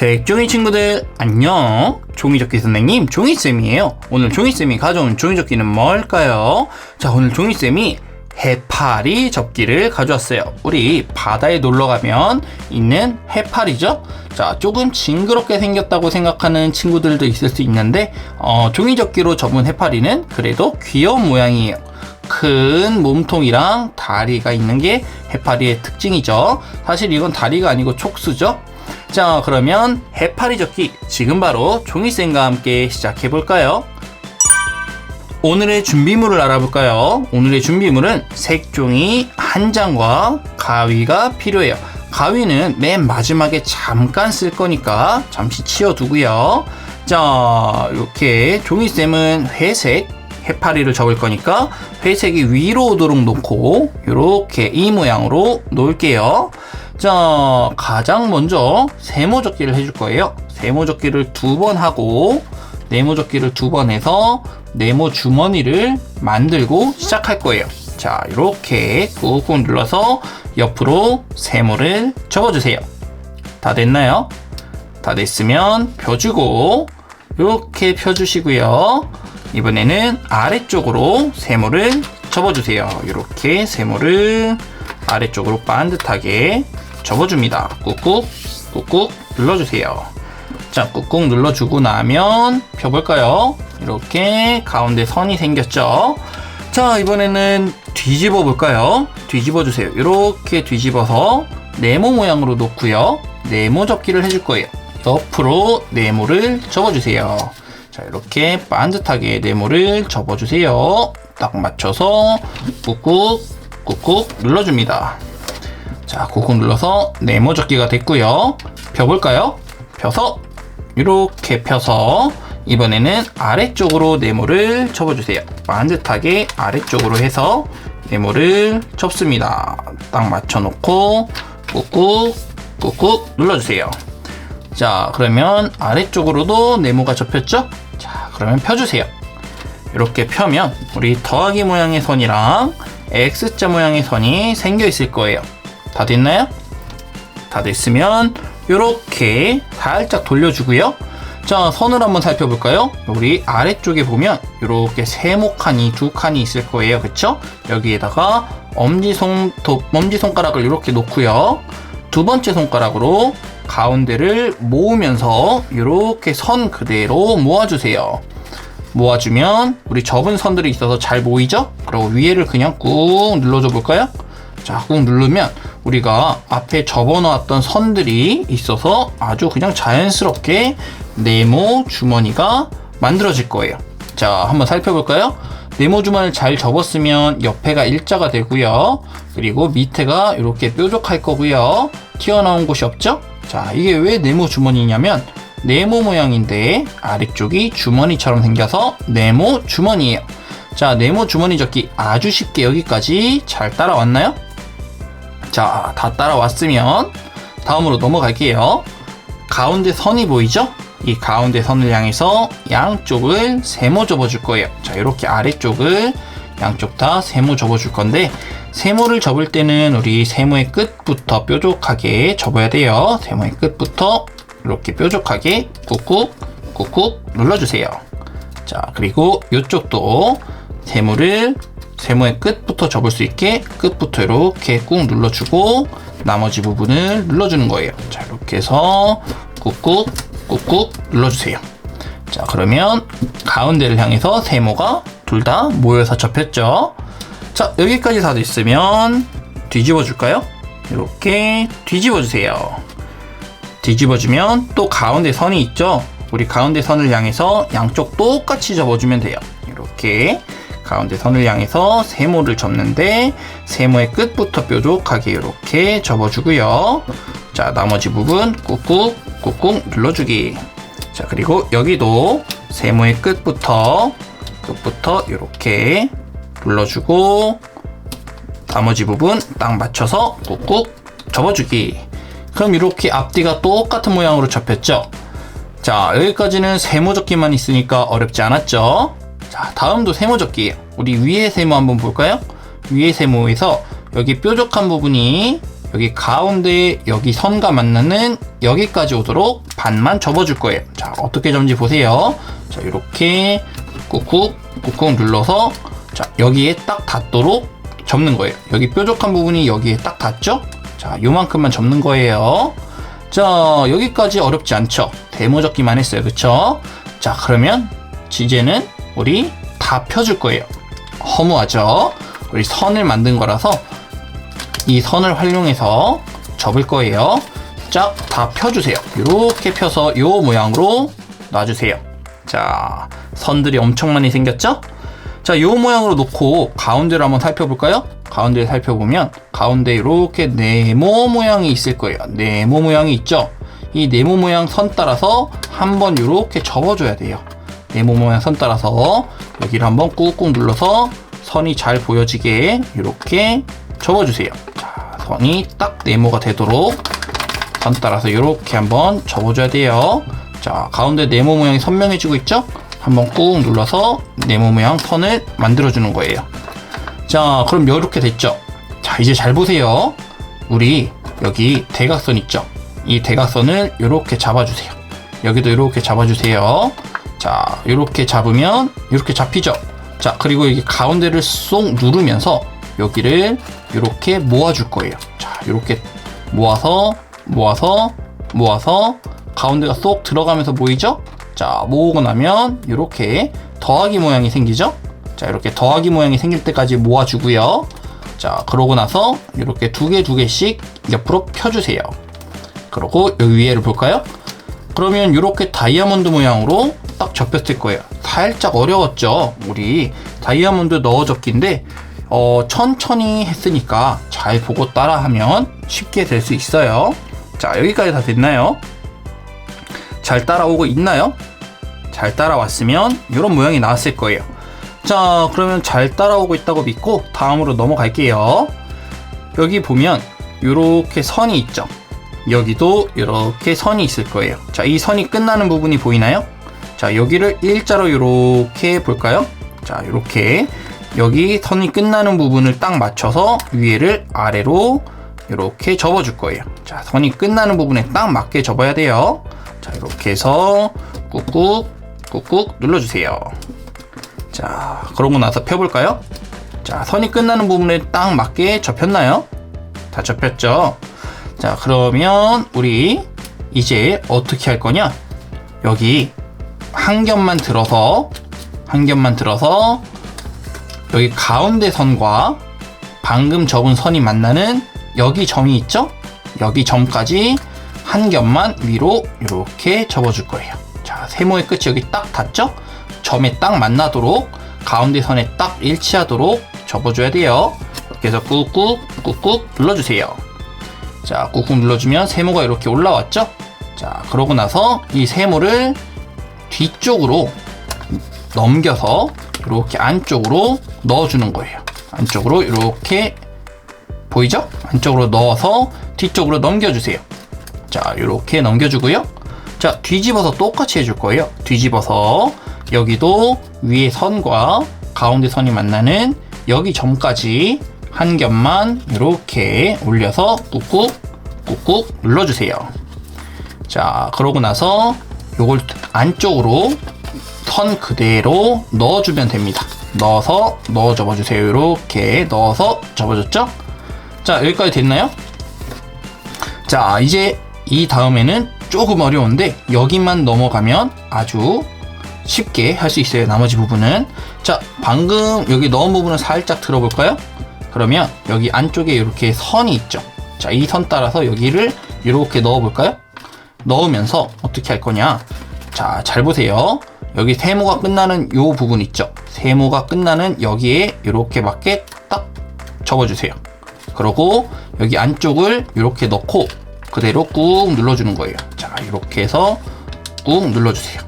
색종이 친구들 안녕. 종이접기 선생님 종이쌤이에요. 오늘 종이쌤이 가져온 종이접기는 뭘까요? 자, 오늘 종이쌤이 해파리 접기를 가져왔어요. 우리 바다에 놀러가면 있는 해파리죠. 자, 조금 징그럽게 생겼다고 생각하는 친구들도 있을 수 있는데 종이접기로 접은 해파리는 그래도 귀여운 모양이에요. 큰 몸통이랑 다리가 있는 게 해파리의 특징이죠. 사실 이건 다리가 아니고 촉수죠. 자, 그러면 해파리 접기 지금 바로 종이쌤과 함께 시작해볼까요? 오늘의 준비물을 알아볼까요? 오늘의 준비물은 색종이 한 장과 가위가 필요해요. 가위는 맨 마지막에 잠깐 쓸 거니까 잠시 치워두고요. 자, 이렇게 종이쌤은 회색 해파리를 접을 거니까 회색이 위로 오도록 놓고 이렇게 이 모양으로 놓을게요. 자, 가장 먼저 세모접기를 해줄 거예요. 세모접기를 2번 하고 네모접기를 2번 해서 네모 주머니를 만들고 시작할 거예요. 자, 이렇게 꾹꾹 눌러서 옆으로 세모를 접어주세요. 다 됐나요? 다 됐으면 펴주고 이렇게 펴주시고요. 이번에는 아래쪽으로 세모를 접어주세요. 이렇게 세모를 아래쪽으로 반듯하게 접어줍니다. 꾹꾹 꾹꾹 눌러주세요. 자, 꾹꾹 눌러주고 나면 펴볼까요? 이렇게 가운데 선이 생겼죠? 자, 이번에는 뒤집어 볼까요? 뒤집어 주세요. 이렇게 뒤집어서 네모 모양으로 놓고요. 네모 접기를 해줄 거예요. 옆으로 네모를 접어주세요. 자, 이렇게 반듯하게 네모를 접어주세요. 딱 맞춰서 꾹꾹 꾹꾹 눌러줍니다. 자, 꾹꾹 눌러서 네모 접기가 됐고요. 펴볼까요? 펴서 이렇게 펴서 이번에는 아래쪽으로 네모를 접어주세요. 반듯하게 아래쪽으로 해서 네모를 접습니다. 딱 맞춰놓고 꾹꾹 꾹꾹 눌러주세요. 자, 그러면 아래쪽으로도 네모가 접혔죠? 자, 그러면 펴주세요. 이렇게 펴면 우리 더하기 모양의 선이랑 X자 모양의 선이 생겨 있을 거예요. 다 됐나요? 다 됐으면 이렇게 살짝 돌려주고요. 자, 선을 한번 살펴볼까요? 우리 아래쪽에 보면 이렇게 세모 칸이 2칸이 있을 거예요. 그쵸? 여기에다가 엄지손가락을 이렇게 놓고요. 두 번째 손가락으로 가운데를 모으면서 이렇게 선 그대로 모아주세요. 모아주면 우리 접은 선들이 있어서 잘 모이죠? 그리고 위에를 그냥 꾹 눌러줘 볼까요? 자, 꾹 누르면 우리가 앞에 접어놓았던 선들이 있어서 아주 그냥 자연스럽게 네모 주머니가 만들어질 거예요. 자, 한번 살펴볼까요? 네모 주머니를 잘 접었으면 옆에가 일자가 되고요. 그리고 밑에가 이렇게 뾰족할 거고요. 튀어나온 곳이 없죠? 자, 이게 왜 네모 주머니냐면 네모 모양인데 아래쪽이 주머니처럼 생겨서 네모 주머니예요. 자, 네모 주머니 접기 아주 쉽게 여기까지 잘 따라왔나요? 자, 다 따라왔으면 다음으로 넘어갈게요. 가운데 선이 보이죠? 이 가운데 선을 향해서 양쪽을 세모 접어줄 거예요. 자, 이렇게 아래쪽을 양쪽 다 세모 접어줄 건데 세모를 접을 때는 우리 세모의 끝부터 뾰족하게 접어야 돼요. 세모의 끝부터 이렇게 뾰족하게 꾹꾹 꾹꾹 눌러주세요. 자, 그리고 이쪽도 세모의 끝부터 접을 수 있게 끝부터 이렇게 꾹 눌러주고 나머지 부분을 눌러주는 거예요. 자, 이렇게 해서 꾹꾹 꾹꾹 눌러주세요. 자, 그러면 가운데를 향해서 세모가 둘 다 모여서 접혔죠. 자, 여기까지 다 됐으면 뒤집어 줄까요? 이렇게 뒤집어 주세요. 뒤집어주면 또 가운데 선이 있죠? 우리 가운데 선을 향해서 양쪽 똑같이 접어주면 돼요. 이렇게 가운데 선을 향해서 세모를 접는데 세모의 끝부터 뾰족하게 이렇게 접어주고요. 자, 나머지 부분 꾹꾹 꾹꾹 눌러주기. 자, 그리고 여기도 세모의 끝부터 이렇게 눌러주고 나머지 부분 딱 맞춰서 꾹꾹 접어주기. 그럼 이렇게 앞뒤가 똑같은 모양으로 접혔죠? 자, 여기까지는 세모접기만 있으니까 어렵지 않았죠? 자, 다음도 세모접기예요. 우리 위에 세모 한번 볼까요? 위에 세모에서 여기 뾰족한 부분이 여기 가운데 여기 선과 만나는 여기까지 오도록 반만 접어줄 거예요. 자, 어떻게 접는지 보세요. 자, 이렇게 꾹꾹 눌러서 자, 여기에 딱 닿도록 접는 거예요. 여기 뾰족한 부분이 여기에 딱 닿죠? 자, 요만큼만 접는 거예요. 자, 여기까지 어렵지 않죠? 데모 접기만 했어요. 그쵸? 자, 그러면 이제는 우리 다 펴줄 거예요. 허무하죠? 우리 선을 만든 거라서 이 선을 활용해서 접을 거예요. 쫙 다 펴주세요. 이렇게 펴서 이 모양으로 놔주세요. 자, 선들이 엄청 많이 생겼죠? 자, 이 모양으로 놓고 가운데를 한번 살펴볼까요? 가운데를 살펴보면 가운데 이렇게 네모 모양이 있을 거예요. 네모 모양이 있죠? 이 네모 모양 선 따라서 한번 이렇게 접어줘야 돼요. 네모 모양 선 따라서 여기를 한번 꾹꾹 눌러서 선이 잘 보여지게 이렇게 접어주세요. 자, 선이 딱 네모가 되도록 선 따라서 이렇게 한번 접어줘야 돼요. 자, 가운데 네모 모양이 선명해지고 있죠? 한번 꾹 눌러서 네모 모양 선을 만들어주는 거예요. 자, 그럼 이렇게 됐죠? 자, 이제 잘 보세요. 우리 여기 대각선 있죠? 이 대각선을 이렇게 잡아주세요. 여기도 이렇게 잡아주세요. 자, 이렇게 잡으면 이렇게 잡히죠? 자, 그리고 여기 가운데를 쏙 누르면서 여기를 이렇게 모아줄 거예요. 자, 이렇게 모아서 가운데가 쏙 들어가면서 모이죠? 자, 모으고 나면 이렇게 더하기 모양이 생기죠? 자, 이렇게 더하기 모양이 생길 때까지 모아주고요. 자, 그러고 나서 이렇게 두 개씩 옆으로 펴주세요. 그리고 여기 위에를 볼까요? 그러면 이렇게 다이아몬드 모양으로 딱 접혔을 거예요. 살짝 어려웠죠? 우리 다이아몬드 넣어 접기인데 천천히 했으니까 잘 보고 따라하면 쉽게 될 수 있어요. 자, 여기까지 다 됐나요? 잘 따라오고 있나요? 잘 따라왔으면 이런 모양이 나왔을 거예요. 자, 그러면 잘 따라오고 있다고 믿고 다음으로 넘어갈게요. 여기 보면 이렇게 선이 있죠? 여기도 이렇게 선이 있을 거예요. 자, 이 선이 끝나는 부분이 보이나요? 자, 여기를 일자로 이렇게 볼까요? 자, 이렇게 여기 선이 끝나는 부분을 딱 맞춰서 위에를 아래로 이렇게 접어줄 거예요. 자, 선이 끝나는 부분에 딱 맞게 접어야 돼요. 자, 이렇게 해서 꾹꾹 눌러주세요. 자, 그러고 나서 펴볼까요? 자, 선이 끝나는 부분에 딱 맞게 접혔나요? 다 접혔죠? 자, 그러면 우리 이제 어떻게 할 거냐? 여기 한 겹만 들어서 여기 가운데 선과 방금 접은 선이 만나는 여기 점이 있죠? 여기 점까지 한 겹만 위로 이렇게 접어줄 거예요. 자, 세모의 끝이 여기 딱 닿죠? 점에 딱 만나도록 가운데 선에 딱 일치하도록 접어줘야 돼요. 이렇게 해서 꾹꾹 눌러주세요. 자, 꾹꾹 눌러주면 세모가 이렇게 올라왔죠? 자, 그러고 나서 이 세모를 뒤쪽으로 넘겨서 이렇게 안쪽으로 넣어주는 거예요. 안쪽으로 이렇게 보이죠? 안쪽으로 넣어서 뒤쪽으로 넘겨주세요. 자, 이렇게 넘겨주고요. 자, 뒤집어서 똑같이 해줄 거예요. 뒤집어서 여기도 위에 선과 가운데 선이 만나는 여기 점까지 한 겹만 이렇게 올려서 꾹꾹 눌러주세요. 자, 그러고 나서 요걸 안쪽으로 선 그대로 넣어주면 됩니다. 넣어 접어주세요. 이렇게 넣어서 접어줬죠? 자, 여기까지 됐나요? 자, 이제 이 다음에는 조금 어려운데 여기만 넘어가면 아주 쉽게 할 수 있어요. 나머지 부분은. 자, 방금 여기 넣은 부분을 살짝 들어볼까요? 그러면 여기 안쪽에 이렇게 선이 있죠? 자, 이 선 따라서 여기를 이렇게 넣어볼까요? 넣으면서 어떻게 할 거냐? 자, 잘 보세요. 여기 세모가 끝나는 요 부분 있죠? 세모가 끝나는 여기에 이렇게 맞게 딱 접어주세요. 그리고 여기 안쪽을 이렇게 넣고 그대로 꾹 눌러주는 거예요. 자, 이렇게 해서 꾹 눌러주세요.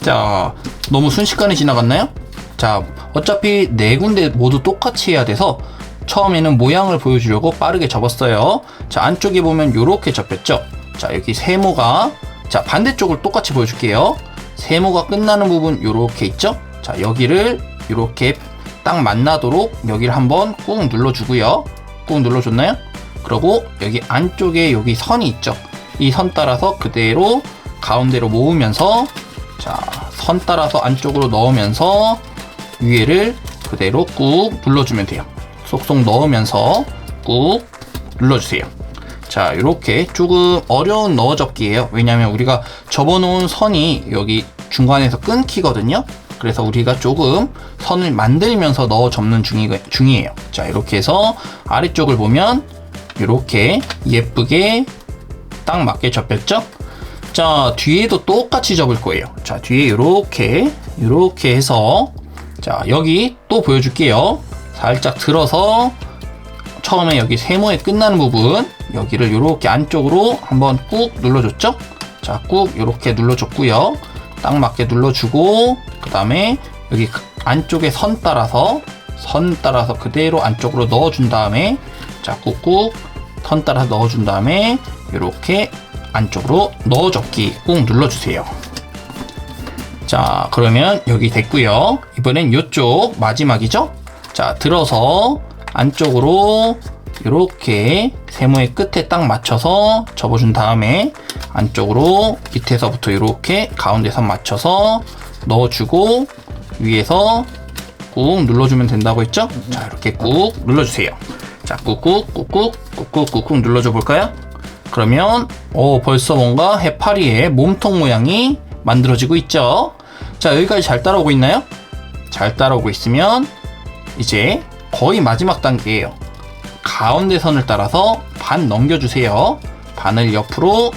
자, 너무 순식간에 지나갔나요? 자, 어차피 네 군데 모두 똑같이 해야 돼서 처음에는 모양을 보여주려고 빠르게 접었어요. 자, 안쪽에 보면 이렇게 접혔죠? 자, 여기 세모가, 자, 반대쪽을 똑같이 보여줄게요. 세모가 끝나는 부분 이렇게 있죠? 자, 여기를 이렇게 딱 만나도록 여기를 한번 꾹 눌러주고요. 꾹 눌러줬나요? 그리고 여기 안쪽에 여기 선이 있죠. 이 선 따라서 그대로 가운데로 모으면서, 자, 선 따라서 안쪽으로 넣으면서 위에를 그대로 꾹 눌러주면 돼요. 쏙쏙 넣으면서 꾹 눌러주세요. 자, 이렇게 조금 어려운 넣어 접기예요. 왜냐면 우리가 접어놓은 선이 여기 중간에서 끊기거든요. 그래서 우리가 조금 선을 만들면서 넣어 접는 중이에요. 자, 이렇게 해서 아래쪽을 보면 이렇게 예쁘게 딱 맞게 접혔죠? 자, 뒤에도 똑같이 접을 거예요. 자, 뒤에 이렇게 해서, 자, 여기 또 보여줄게요. 살짝 들어서 처음에 여기 세모에 끝나는 부분, 여기를 이렇게 안쪽으로 한번 꾹 눌러줬죠? 자, 꾹 이렇게 눌러줬고요. 딱 맞게 눌러주고, 그 다음에 여기 안쪽에 선 따라서 그대로 안쪽으로 넣어준 다음에, 자, 꾹꾹 선 따라서 넣어준 다음에 이렇게 안쪽으로 넣어접기 꾹 눌러주세요. 자, 그러면 여기 됐고요. 이번엔 이쪽 마지막이죠? 자, 들어서 안쪽으로 이렇게 세모의 끝에 딱 맞춰서 접어준 다음에 안쪽으로 밑에서부터 이렇게 가운데 선 맞춰서 넣어주고 위에서 꾹 눌러주면 된다고 했죠? 자, 이렇게 꾹 눌러주세요. 자, 꾹꾹 눌러줘 볼까요? 그러면 벌써 뭔가 해파리의 몸통 모양이 만들어지고 있죠? 자, 여기까지 잘 따라오고 있나요? 잘 따라오고 있으면 이제 거의 마지막 단계예요. 가운데 선을 따라서 반 넘겨주세요. 반을 옆으로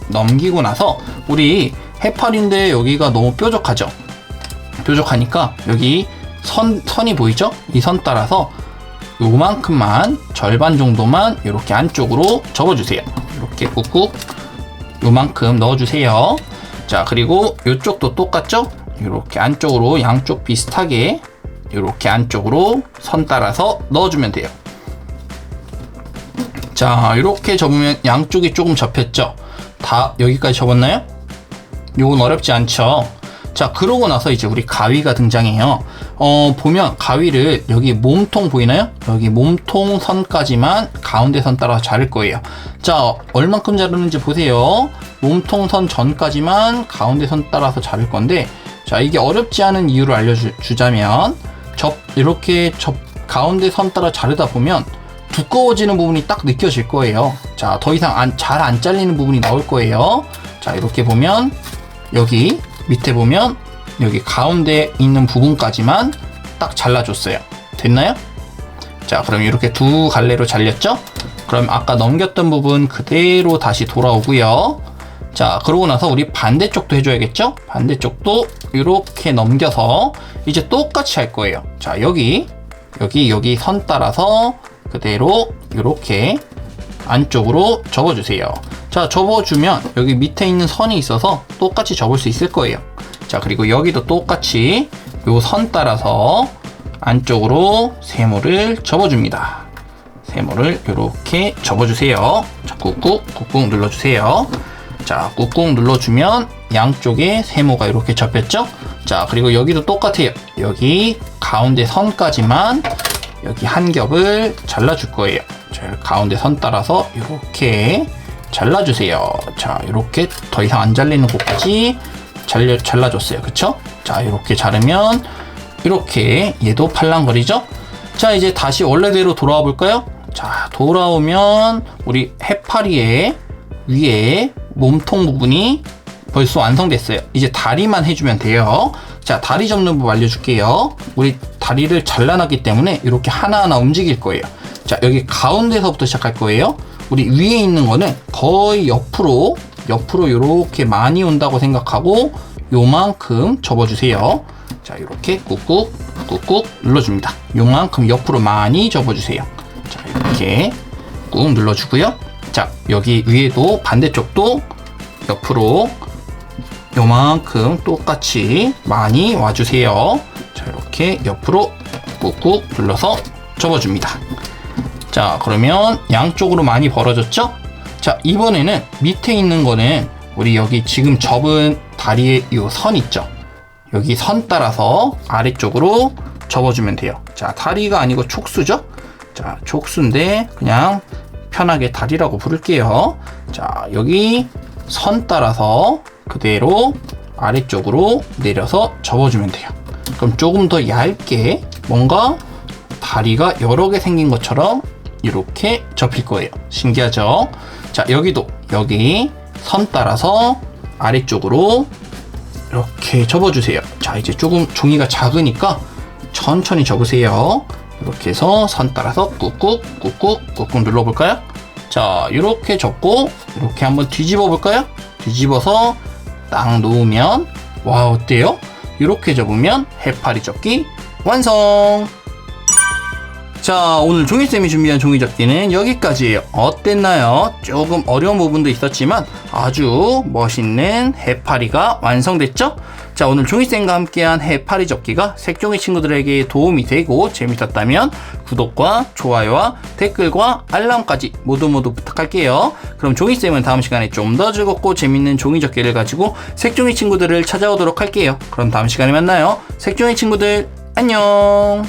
넘기고 나서 우리 해파리인데 여기가 너무 뾰족하죠? 뾰족하니까 여기 선이 보이죠? 이 선 따라서 요만큼만, 절반 정도만 이렇게 안쪽으로 접어주세요. 이렇게 꾹꾹 요만큼 넣어주세요. 자, 그리고 이쪽도 똑같죠? 이렇게 안쪽으로 양쪽 비슷하게 이렇게 안쪽으로 선 따라서 넣어주면 돼요. 자, 이렇게 접으면 양쪽이 조금 접혔죠? 다 여기까지 접었나요? 요건 어렵지 않죠? 자, 그러고 나서 이제 우리 가위가 등장해요. 보면 가위를 여기 몸통 보이나요? 여기 몸통 선까지만 가운데 선 따라서 자를 거예요. 자, 얼만큼 자르는지 보세요. 몸통 선 전까지만 가운데 선 따라서 자를 건데, 자, 이게 어렵지 않은 이유를 알려주자면, 이렇게 가운데 선 따라 자르다 보면 두꺼워지는 부분이 딱 느껴질 거예요. 자, 더 이상 잘 안 잘리는 부분이 나올 거예요. 자, 이렇게 보면 여기 밑에 보면 여기 가운데 있는 부분까지만 딱 잘라줬어요. 됐나요? 자, 그럼 이렇게 두 갈래로 잘렸죠? 그럼 아까 넘겼던 부분 그대로 다시 돌아오고요. 자, 그러고 나서 우리 반대쪽도 해줘야겠죠? 반대쪽도 이렇게 넘겨서 이제 똑같이 할 거예요. 자, 여기 선 따라서 그대로 이렇게 안쪽으로 접어주세요. 자, 접어주면 여기 밑에 있는 선이 있어서 똑같이 접을 수 있을 거예요. 자, 그리고 여기도 똑같이 요 선 따라서 안쪽으로 세모를 접어줍니다. 세모를 이렇게 접어주세요. 자, 꾹꾹 눌러주세요. 자, 꾹꾹 눌러주면 양쪽에 세모가 이렇게 접혔죠? 자, 그리고 여기도 똑같아요. 여기 가운데 선까지만 여기 한 겹을 잘라줄 거예요. 자, 가운데 선 따라서 이렇게 잘라주세요. 자, 이렇게 더 이상 안 잘리는 곳까지 잘라줬어요. 그쵸? 자, 이렇게 자르면 이렇게 얘도 팔랑거리죠? 자, 이제 다시 원래대로 돌아와 볼까요? 자, 돌아오면 우리 해파리의 위에 몸통 부분이 벌써 완성됐어요. 이제 다리만 해주면 돼요. 자, 다리 접는 법 알려줄게요. 우리 다리를 잘라놨기 때문에 이렇게 하나하나 움직일 거예요. 자, 여기 가운데서부터 시작할 거예요. 우리 위에 있는 거는 거의 옆으로 이렇게 많이 온다고 생각하고 요만큼 접어주세요. 자, 이렇게 꾹꾹 눌러줍니다. 요만큼 옆으로 많이 접어주세요. 자, 이렇게 꾹 눌러주고요. 자, 여기 위에도 반대쪽도 옆으로 요만큼 똑같이 많이 와주세요. 자, 이렇게 옆으로 꾹꾹 눌러서 접어줍니다. 자, 그러면 양쪽으로 많이 벌어졌죠? 자, 이번에는 밑에 있는 거는 우리 여기 지금 접은 다리에 이 선 있죠? 여기 선 따라서 아래쪽으로 접어주면 돼요. 자, 다리가 아니고 촉수죠? 자, 촉수인데 그냥 편하게 다리라고 부를게요. 자, 여기 선 따라서 그대로 아래쪽으로 내려서 접어주면 돼요. 그럼 조금 더 얇게 뭔가 다리가 여러 개 생긴 것처럼 이렇게 접힐 거예요. 신기하죠? 자, 여기도 여기 선 따라서 아래쪽으로 이렇게 접어주세요. 자, 이제 조금 종이가 작으니까 천천히 접으세요. 이렇게 해서 선 따라서 꾹꾹 눌러볼까요? 자, 이렇게 접고 이렇게 한번 뒤집어 볼까요? 뒤집어서 딱 놓으면 와, 어때요? 이렇게 접으면 해파리 접기 완성! 자, 오늘 종이쌤이 준비한 종이접기는 여기까지예요. 어땠나요? 조금 어려운 부분도 있었지만 아주 멋있는 해파리가 완성됐죠? 자, 오늘 종이쌤과 함께한 해파리 접기가 색종이 친구들에게 도움이 되고 재밌었다면 구독과 좋아요와 댓글과 알람까지 모두 부탁할게요. 그럼 종이쌤은 다음 시간에 좀 더 즐겁고 재밌는 종이접기를 가지고 색종이 친구들을 찾아오도록 할게요. 그럼 다음 시간에 만나요. 색종이 친구들 안녕.